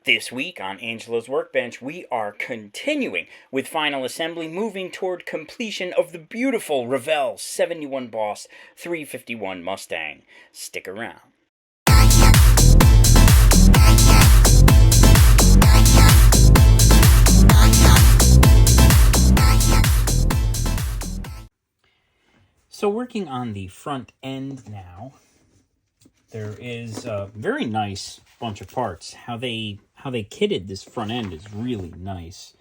This week on Angela's Workbench, we are continuing with final assembly, moving toward completion of the beautiful Revell 71 Boss 351 Mustang. Stick around. So working on the front end now, there is a very nice bunch of parts. How they kitted this front end is really nice.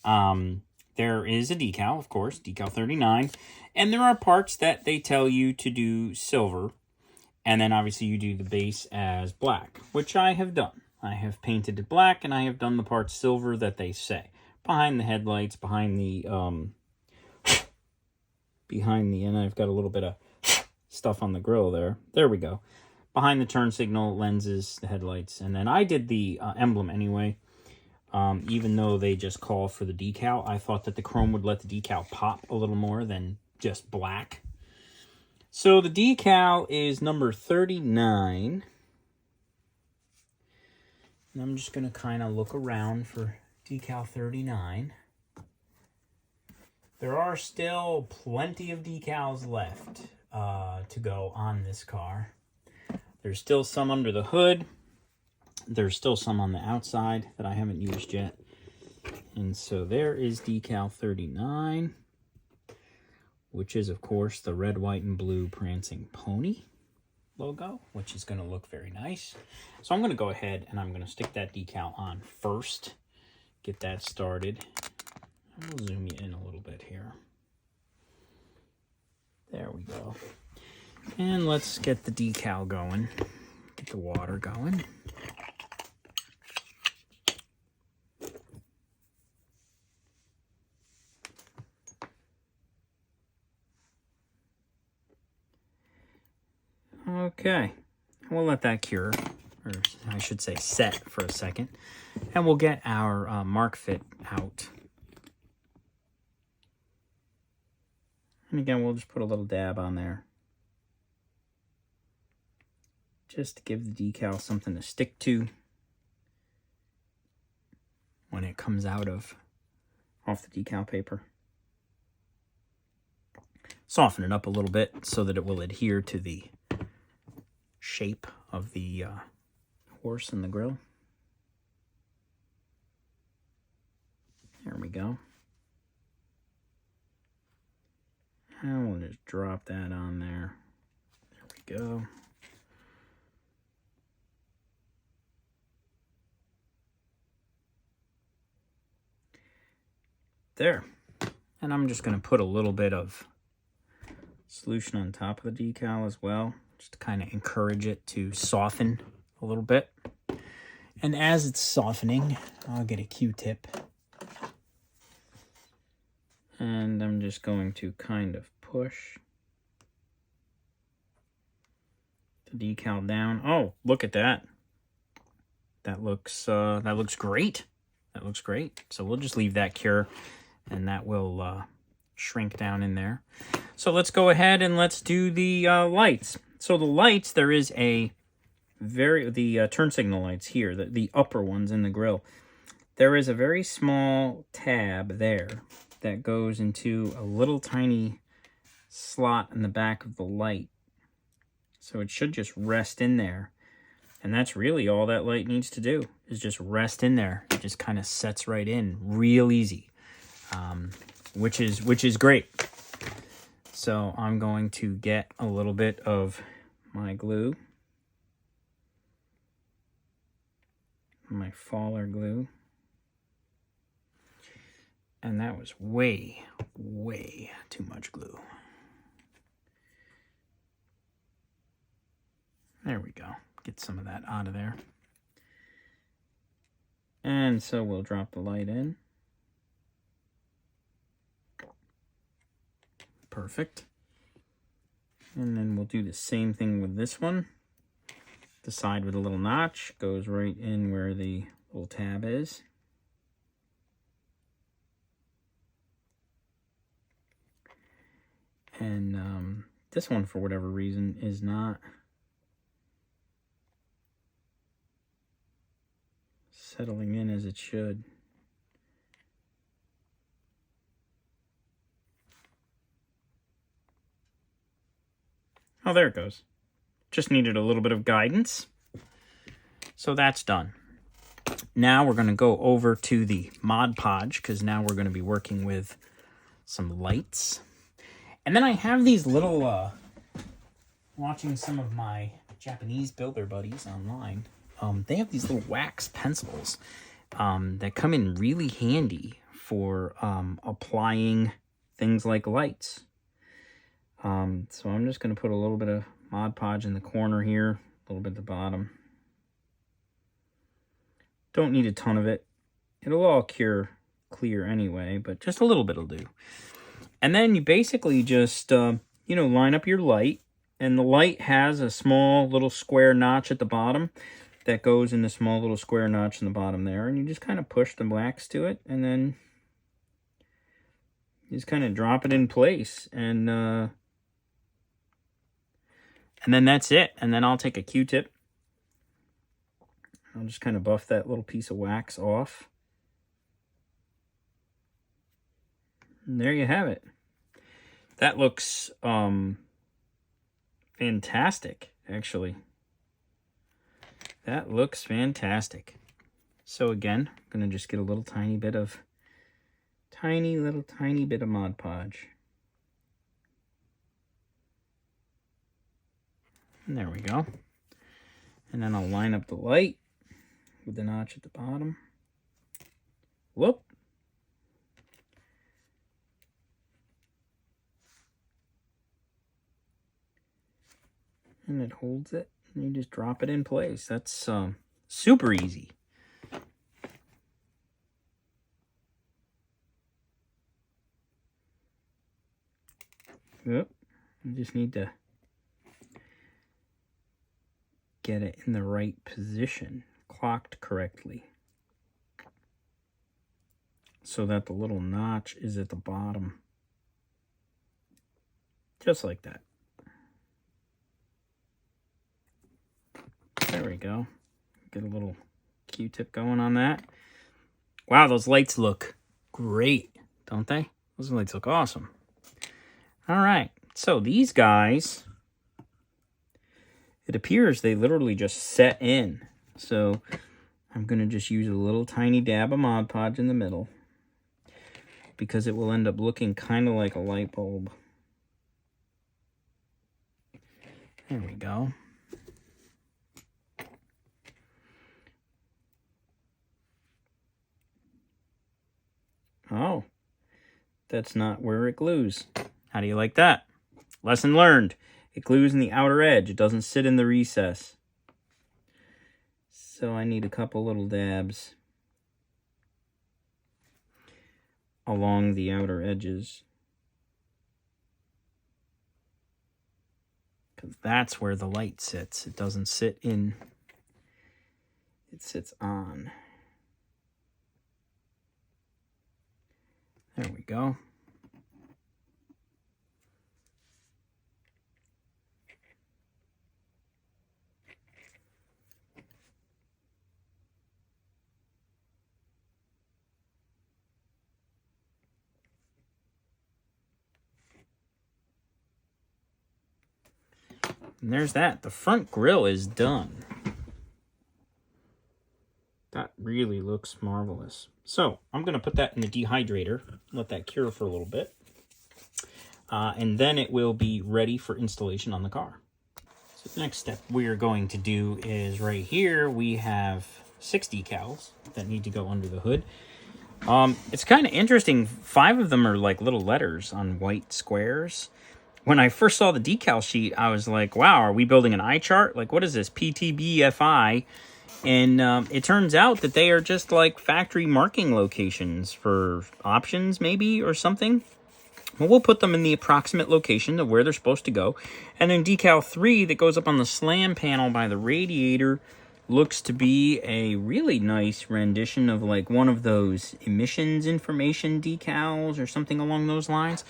There is a decal, of course, decal 39, and there are parts that they tell you to do silver, and then obviously you do the base as black, which I have done. I have painted it black, and I have done the parts silver that they say. Behind the headlights, behind the, and I've got a little bit of stuff on the grill there. There we go. Behind the turn signal, lenses, the headlights, and then I did the emblem anyway. Even though they just call for the decal, I thought that the chrome would let the decal pop a little more than just black. So the decal is number 39. And I'm just going to kind of look around for decal 39. There are still plenty of decals left to go on this car. There's still some under the hood. There's still some on the outside that I haven't used yet. And so there is decal 39, which is, of course, the red, white, and blue prancing pony logo, which is going to look very nice. So I'm going to go ahead and I'm going to stick that decal on first, get that started. I'll zoom you in a little bit here. There we go. And let's get the decal going. Get the water going. Okay. We'll let that cure, or I should say set for a second. And we'll get our mark fit out. And again, we'll just put a little dab on there, just to give the decal something to stick to when it comes out off the decal paper. Soften it up a little bit so that it will adhere to the shape of the horse and the grill. There we go. And we'll just drop that on there. There we go. There. And I'm just going to put a little bit of solution on top of the decal as well, just to kind of encourage it to soften a little bit. And as it's softening, I'll get a Q-tip. And I'm just going to kind of push the decal down. Oh, look at that. That looks great. That looks great. So we'll just leave that cure, and that will shrink down in there. So let's go ahead and let's do the lights. So the lights, there is the turn signal lights here, the upper ones in the grill. There is a very small tab there that goes into a little tiny slot in the back of the light. So it should just rest in there. And that's really all that light needs to do, is just rest in there. It just kind of sets right in real easy, which is great. So I'm going to get a little bit of my glue, my Faller glue. And that was way, way too much glue. There we go. Get some of that out of there. And so we'll drop the light in. Perfect. And then we'll do the same thing with this one. The side with a little notch goes right in where the little tab is. And this one, for whatever reason, is not settling in as it should. Oh, there it goes. Just needed a little bit of guidance. So that's done. Now we're going to go over to the Mod Podge, because now we're going to be working with some lights. And then I have these little, watching some of my Japanese builder buddies online, they have these little wax pencils that come in really handy for applying things like lights. So I'm just going to put a little bit of Mod Podge in the corner here, a little bit at the bottom. Don't need a ton of it. It'll all cure clear anyway, but just a little bit will do. And then you basically just, you know, line up your light. And the light has a small little square notch at the bottom that goes in the small little square notch in the bottom there. And you just kind of push the wax to it, and then you just kind of drop it in place. And then that's it. And then I'll take a Q-tip. I'll just kind of buff that little piece of wax off. And there you have it. That looks fantastic, actually. That looks fantastic. So again, I'm going to just get a little tiny bit of, tiny bit of Mod Podge. And there we go. And then I'll line up the light with the notch at the bottom. Whoop. And it holds it, and you just drop it in place. That's super easy. Yep. You just need to get it in the right position, clocked correctly, so that the little notch is at the bottom. Just like that. There we go. Get a little Q-tip going on that. Wow, those lights look great, don't they? Those lights look awesome. All right, so these guys, it appears they literally just set in. So I'm going to just use a little tiny dab of Mod Podge in the middle, because it will end up looking kind of like a light bulb. There we go. Oh, that's not where it glues. How do you like that? Lesson learned. It glues in the outer edge. It doesn't sit in the recess. So I need a couple little dabs along the outer edges, because that's where the light sits. It doesn't sit in, it sits on. There we go. And there's that. The front grille is done. That really looks marvelous. So I'm going to put that in the dehydrator, let that cure for a little bit. And then it will be ready for installation on the car. So the next step we are going to do is right here, we have 6 decals that need to go under the hood. It's kind of interesting. 5 of them are like little letters on white squares. When I first saw the decal sheet, I was like, wow, are we building an eye chart? Like, what is this? PTBFI. And it turns out that they are just like factory marking locations for options, maybe, or something. Well, we'll put them in the approximate location of where they're supposed to go. And then decal 3 that goes up on the slam panel by the radiator looks to be a really nice rendition of like one of those emissions information decals or something along those lines.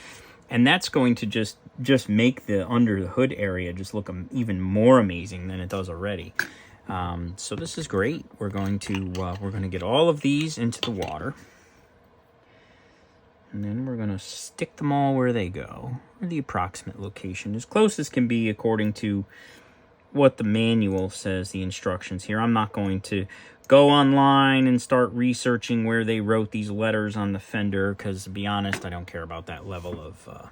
And that's going to just make the under the hood area just look even more amazing than it does already. So this is great. We're going to get all of these into the water. And then we're going to stick them all where they go, or the approximate location, as close as can be according to what the manual says, the instructions here. I'm not going to go online and start researching where they wrote these letters on the fender, because to be honest, I don't care about that level of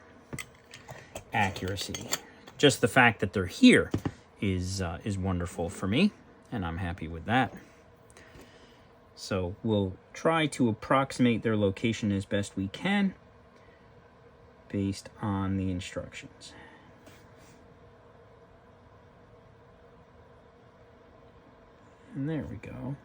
accuracy. Just the fact that they're here is wonderful for me, and I'm happy with that. So we'll try to approximate their location as best we can based on the instructions. And there we go.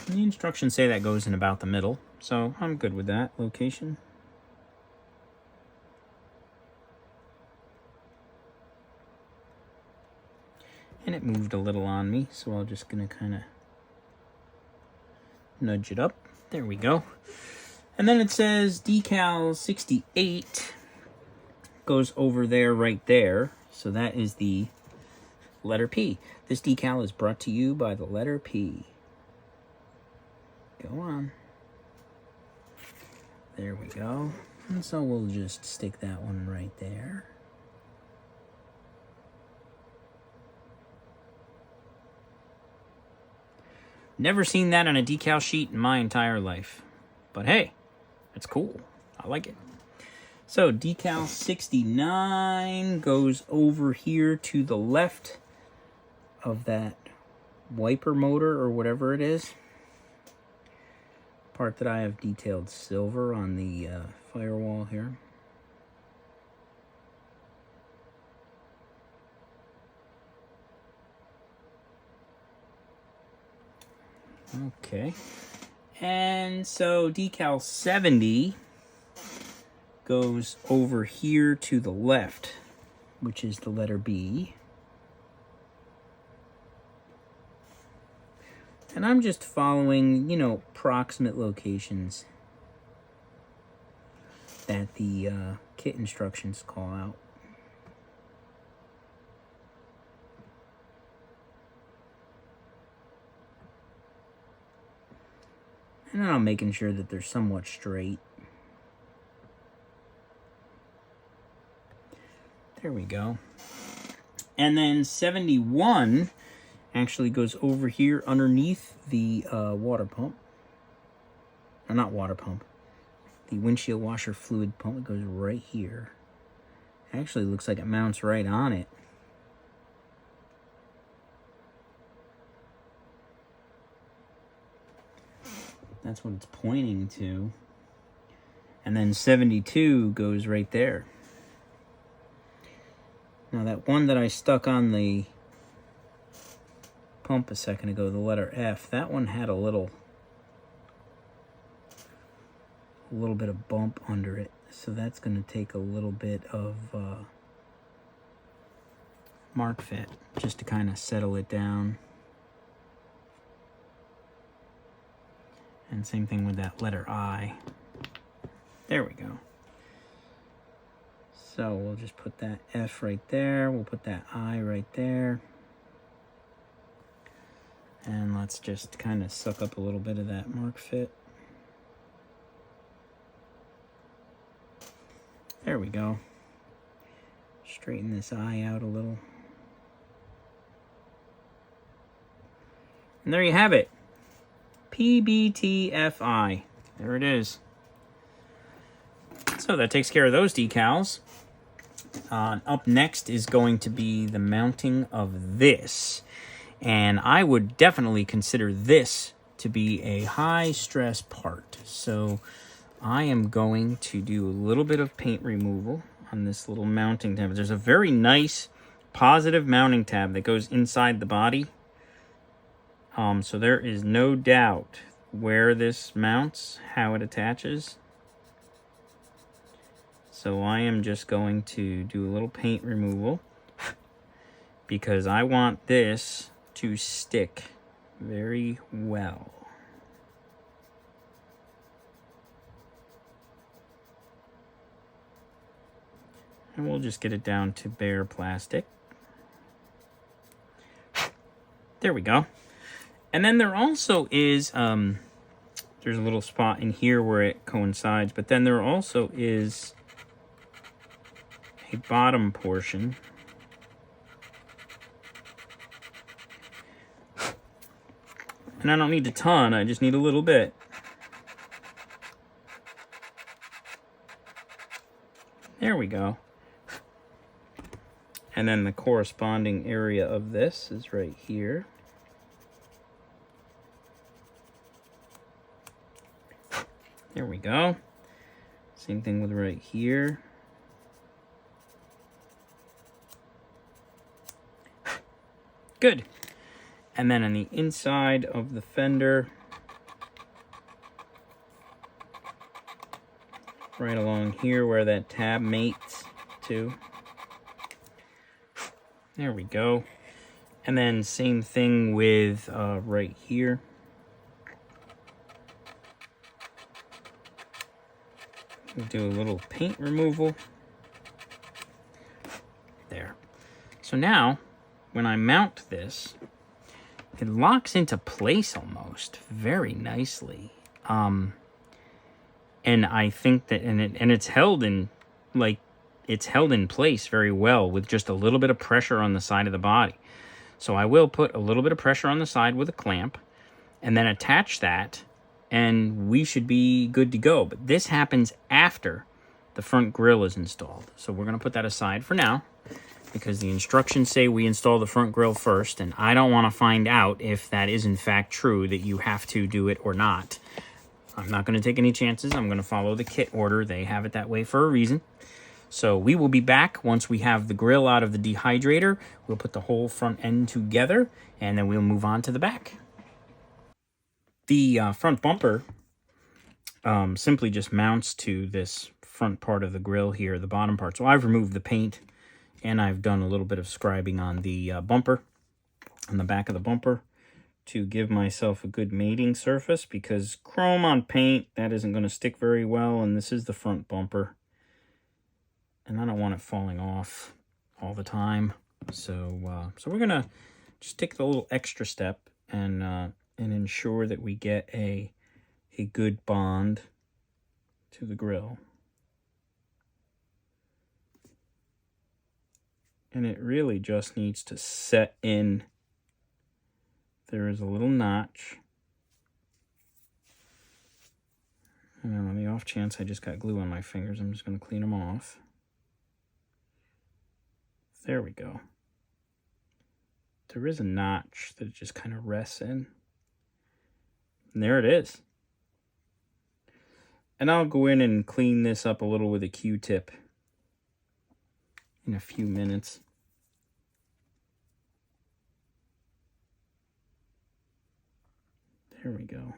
And the instructions say that goes in about the middle, so I'm good with that location. And it moved a little on me, so I'm just going to kind of nudge it up. There we go. And then it says decal 68 goes over there right there. So that is the letter P. This decal is brought to you by the letter P. Go on. There we go. And so we'll just stick that one right there. Never seen that on a decal sheet in my entire life. But hey, that's cool. I like it. So decal 69 goes over here to the left of that wiper motor or whatever it is. Part that I have detailed silver on the firewall here. Okay, and so decal 70 goes over here to the left, which is the letter B. And I'm just following, approximate locations that the kit instructions call out. And then I'm making sure that they're somewhat straight. There we go. And then 71 actually goes over here underneath the water pump. Or not water pump. The windshield washer fluid pump. It goes right here. Actually looks like it mounts right on it. That's what it's pointing to. And then 72 goes right there. Now that one that I stuck on the pump a second ago, the letter F, that one had a little bit of bump under it. So that's going to take a little bit of mark fit just to kind of settle it down. And same thing with that letter I. There we go. So we'll just put that F right there. We'll put that I right there. And let's just kind of suck up a little bit of that mark fit. There we go. Straighten this I out a little. And there you have it. PBTFI. There it is. So that takes care of those decals. Up next is going to be the mounting of this. And I would definitely consider this to be a high stress part. So I am going to do a little bit of paint removal on this little mounting tab. There's a very nice positive mounting tab that goes inside the body. So there is no doubt where this mounts, how it attaches. So I am just going to do a little paint removal because I want this to stick very well. And we'll just get it down to bare plastic. There we go. And then there also is, there's a little spot in here where it coincides, but then there also is a bottom portion. And I don't need a ton, I just need a little bit. There we go. And then the corresponding area of this is right here. There we go. Same thing with right here. Good. And then on the inside of the fender, right along here where that tab mates to. There we go. And then same thing with right here. We'll do a little paint removal. There. So now, when I mount this, it locks into place almost very nicely. And I think that, and it's held in, like, it's held in place very well with just a little bit of pressure on the side of the body. So I will put a little bit of pressure on the side with a clamp and then attach that, and we should be good to go. But this happens after the front grille is installed. So we're going to put that aside for now because the instructions say we install the front grille first, and I don't want to find out if that is in fact true, that you have to do it or not. I'm not going to take any chances. I'm going to follow the kit order. They have it that way for a reason. So we will be back once we have the grill out of the dehydrator. We'll put the whole front end together, and then we'll move on to the back. The front bumper simply just mounts to this front part of the grill here, the bottom part. So I've removed the paint, and I've done a little bit of scribing on the bumper, on the back of the bumper, to give myself a good mating surface, because chrome on paint, that isn't going to stick very well, and this is the front bumper. And I don't want it falling off all the time. So we're going to just take the little extra step and ensure that we get a good bond to the grill. And it really just needs to set in. There is a little notch. And on the off chance I just got glue on my fingers, I'm just going to clean them off. There we go. There is a notch that it just kind of rests in. And there it is. And I'll go in and clean this up a little with a Q-tip in a few minutes. There we go.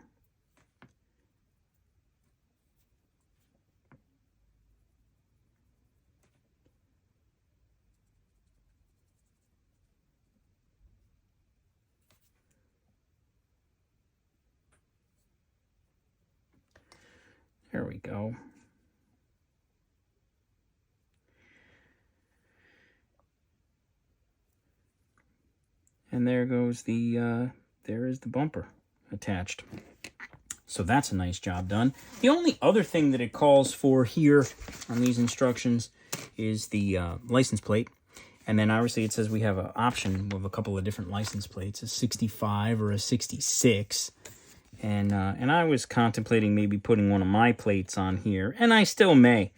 There we go. And there goes the, there is the bumper attached. So that's a nice job done. The only other thing that it calls for here on these instructions is the license plate. And then obviously it says we have an option with a couple of different license plates, a 65 or a 66. And I was contemplating maybe putting one of my plates on here, and I still may.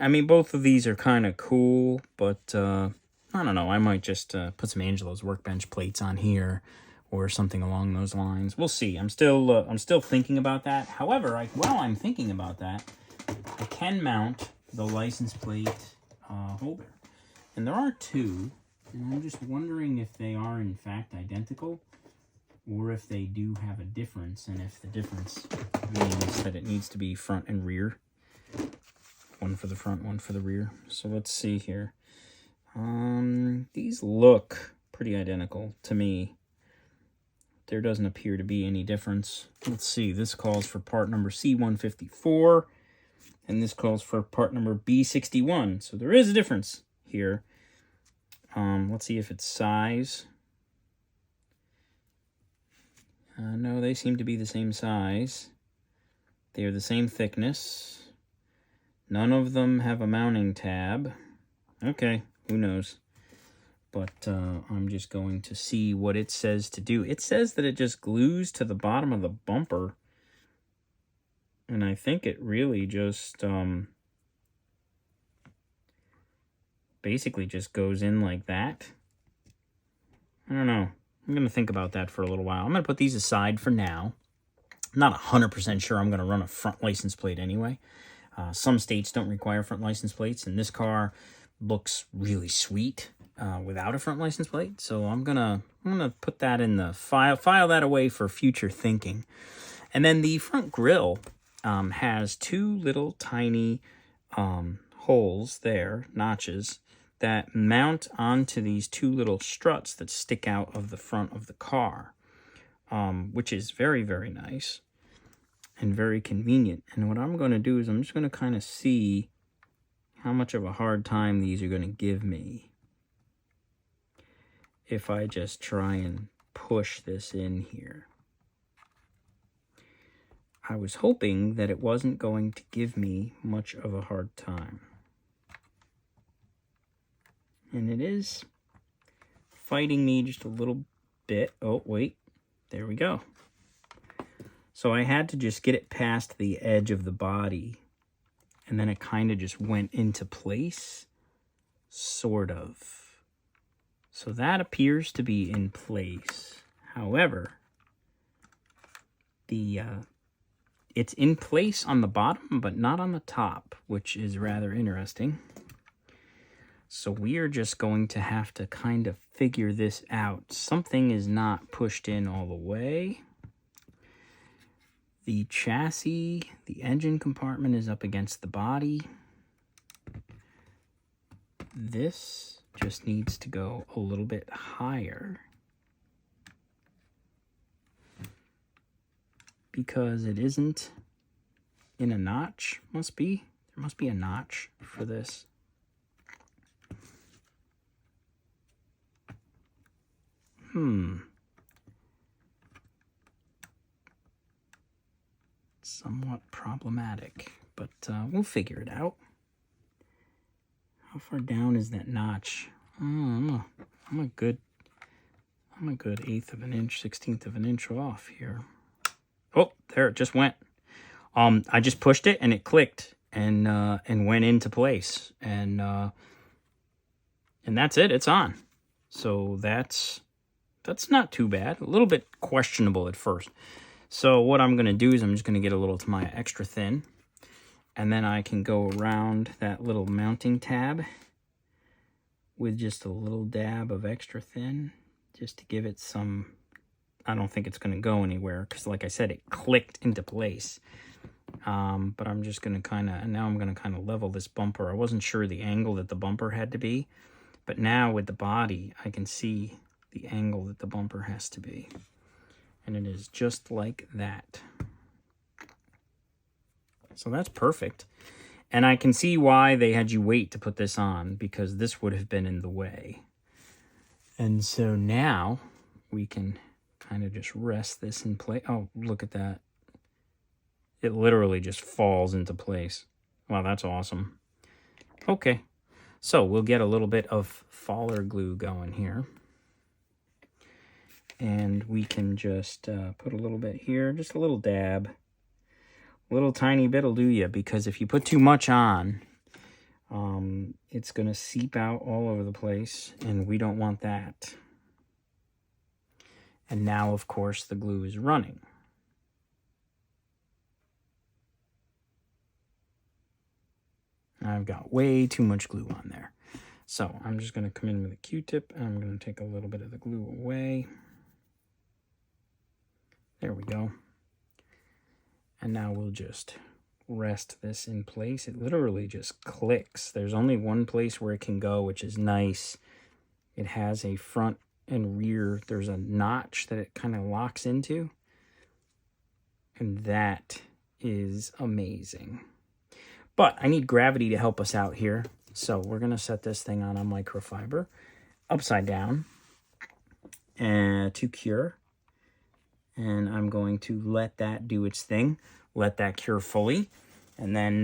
I mean, both of these are kind of cool, but I don't know. I might just put some Angelo's Workbench plates on here, or something along those lines. We'll see. I'm still thinking about that. However, while I'm thinking about that, I can mount the license plate holder, and there are two, and I'm just wondering if they are in fact identical, or if they do have a difference, and if the difference means that it needs to be front and rear. One for the front, one for the rear. So let's see here. These look pretty identical to me. There doesn't appear to be any difference. Let's see, this calls for part number C154, and this calls for part number B61. So there is a difference here. Let's see if it's size. No, they seem to be the same size. They are the same thickness. None of them have a mounting tab. Okay, who knows? But I'm just going to see what it says to do. It says that it just glues to the bottom of the bumper. And I think it really just basically just goes in like that. I don't know. I'm going to think about that for a little while. I'm going to put these aside for now. I'm not 100% sure I'm going to run a front license plate anyway. Some states don't require front license plates, and this car looks really sweet without a front license plate. So I'm gonna put that in the file that away for future thinking. And then the front grille has two little tiny holes there, notches, that mount onto these two little struts that stick out of the front of the car, which is very, very nice and very convenient. And what I'm going to do is I'm just going to kind of see how much of a hard time these are going to give me if I just try and push this in here. I was hoping that it wasn't going to give me much of a hard time. And it is fighting me just a little bit. Oh, wait. There we go. So I had to just get it past the edge of the body, and then it kind of just went into place, sort of. So that appears to be in place. However, it's in place on the bottom, but not on the top, which is rather interesting. So we are just going to have to kind of figure this out. Something is not pushed in all the way. The chassis, the engine compartment is up against the body. This just needs to go a little bit higher because it isn't in a notch. There must be a notch for this. Somewhat problematic, but we'll figure it out. How far down is that notch? I'm a good 1/8 of an inch, 1/16 of an inch off here. Oh, there it just went. I just pushed it and it clicked and went into place, and that's it. It's on. So that's not too bad. A little bit questionable at first. So what I'm going to do is I'm just going to get a little Tamiya extra thin, and then I can go around that little mounting tab with just a little dab of extra thin, just to give it some. I don't think it's going to go anywhere because, like I said, it clicked into place. But I'm just going to now I'm going to kind of level this bumper. I wasn't sure the angle that the bumper had to be, but now with the body, I can see the angle that the bumper has to be. And it is just like that. So that's perfect. And I can see why they had you wait to put this on, because this would have been in the way. And so now we can kind of just rest this in place. Oh, look at that. It literally just falls into place. Wow, that's awesome. Okay, so we'll get a little bit of faller glue going here. And we can just put a little bit here, just a little dab. A little tiny bit will do you, because if you put too much on, it's going to seep out all over the place, and we don't want that. And now, of course, the glue is running. I've got way too much glue on there. So I'm just going to come in with a Q-tip, and I'm going to take a little bit of the glue away. There we go. And now we'll just rest this in place. It literally just clicks. There's only one place where it can go, which is nice. It has a front and rear. There's a notch that it kind of locks into. And that is amazing. But I need gravity to help us out here. So we're going to set this thing on a microfiber upside down and to cure. And I'm going to let that do its thing, let that cure fully, and then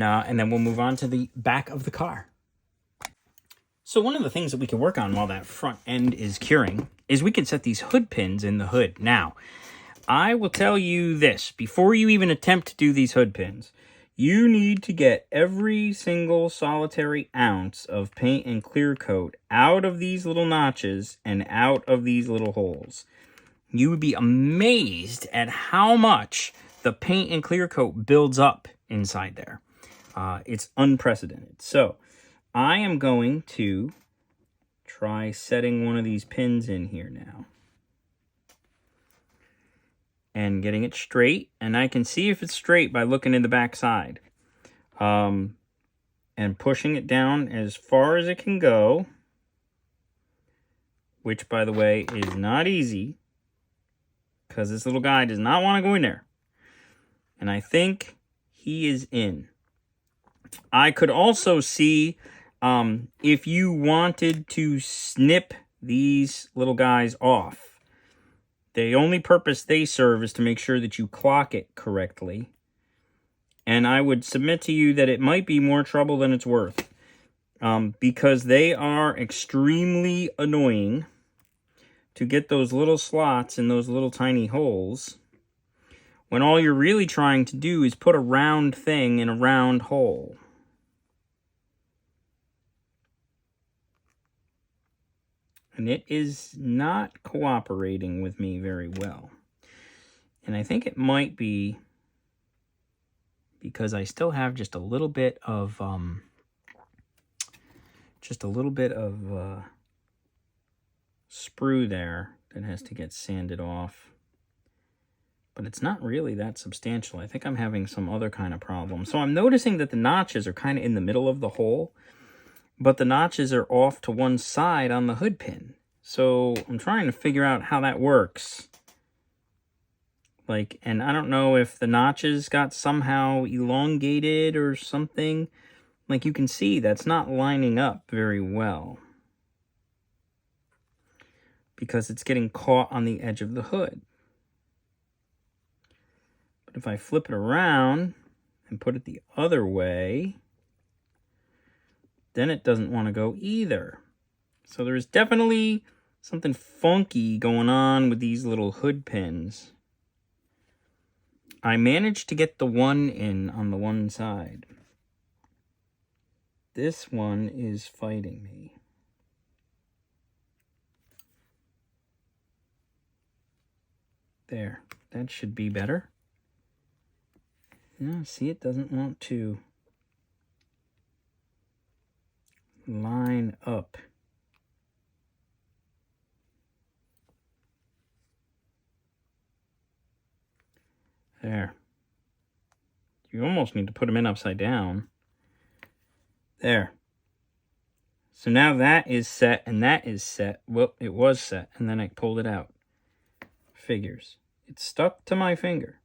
we'll move on to the back of the car. So one of the things that we can work on while that front end is curing is we can set these hood pins in the hood. Now, I will tell you this, before you even attempt to do these hood pins, you need to get every single solitary ounce of paint and clear coat out of these little notches and out of these little holes. You would be amazed at how much the paint and clear coat builds up inside there. It's unprecedented. So I am going to try setting one of these pins in here now. And getting it straight. And I can see if it's straight by looking in the back side. And pushing it down as far as it can go. Which, by the way, is not easy. Because this little guy does not want to go in there. And I think he is in. I could also see if you wanted to snip these little guys off. The only purpose they serve is to make sure that you clock it correctly. And I would submit to you that it might be more trouble than it's worth. Because they are extremely annoying to get those little slots in those little tiny holes, when all you're really trying to do is put a round thing in a round hole. And it is not cooperating with me very well. And I think it might be because I still have just a little bit of sprue there that has to get sanded off. But it's not really that substantial. I think I'm having some other kind of problem. So I'm noticing that the notches are kind of in the middle of the hole, but the notches are off to one side on the hood pin. So I'm trying to figure out how that works. And I don't know if the notches got somehow elongated or something. Like you can see, that's not lining up very well. Because it's getting caught on the edge of the hood. But if I flip it around and put it the other way, then it doesn't want to go either. So there's definitely something funky going on with these little hood pins. I managed to get the one in on the one side. This one is fighting me. There, that should be better. No, see, it doesn't want to line up. There. You almost need to put them in upside down. There. So now that is set and that is set. Well, it was set and then I pulled it out. Figures. It's stuck to my finger.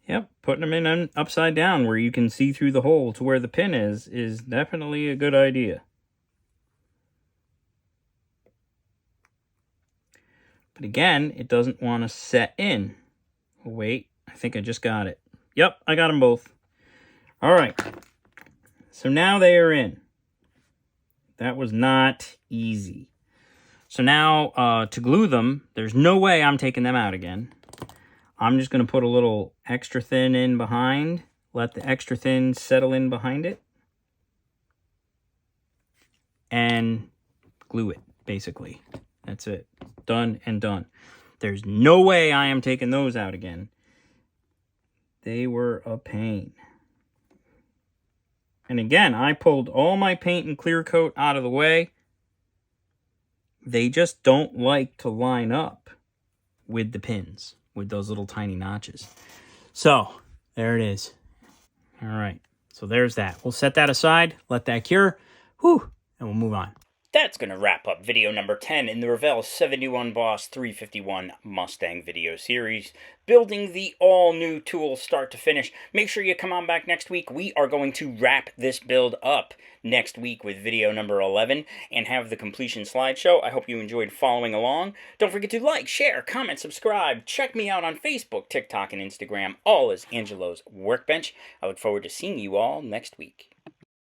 Yep, putting them in upside down where you can see through the hole to where the pin is definitely a good idea. But again, it doesn't want to set in. Oh, wait, I think I just got it. Yep, I got them both. All right, so now they are in. That was not easy. So now to glue them, there's no way I'm taking them out again. I'm just going to put a little extra thin in behind. Let the extra thin settle in behind it. And glue it, basically. That's it. Done and done. There's no way I am taking those out again. They were a pain. And again, I pulled all my paint and clear coat out of the way. They just don't like to line up with the pins, with those little tiny notches. So, there it is. All right. So there's that. We'll set that aside, let that cure. Whew, and we'll move on. That's going to wrap up video number 10 in the Revell 71 Boss 351 Mustang video series, building the all-new tool start to finish. Make sure you come on back next week. We are going to wrap this build up next week with video number 11 and have the completion slideshow. I hope you enjoyed following along. Don't forget to like, share, comment, subscribe. Check me out on Facebook, TikTok, and Instagram, all as Angelo's Workbench. I look forward to seeing you all next week.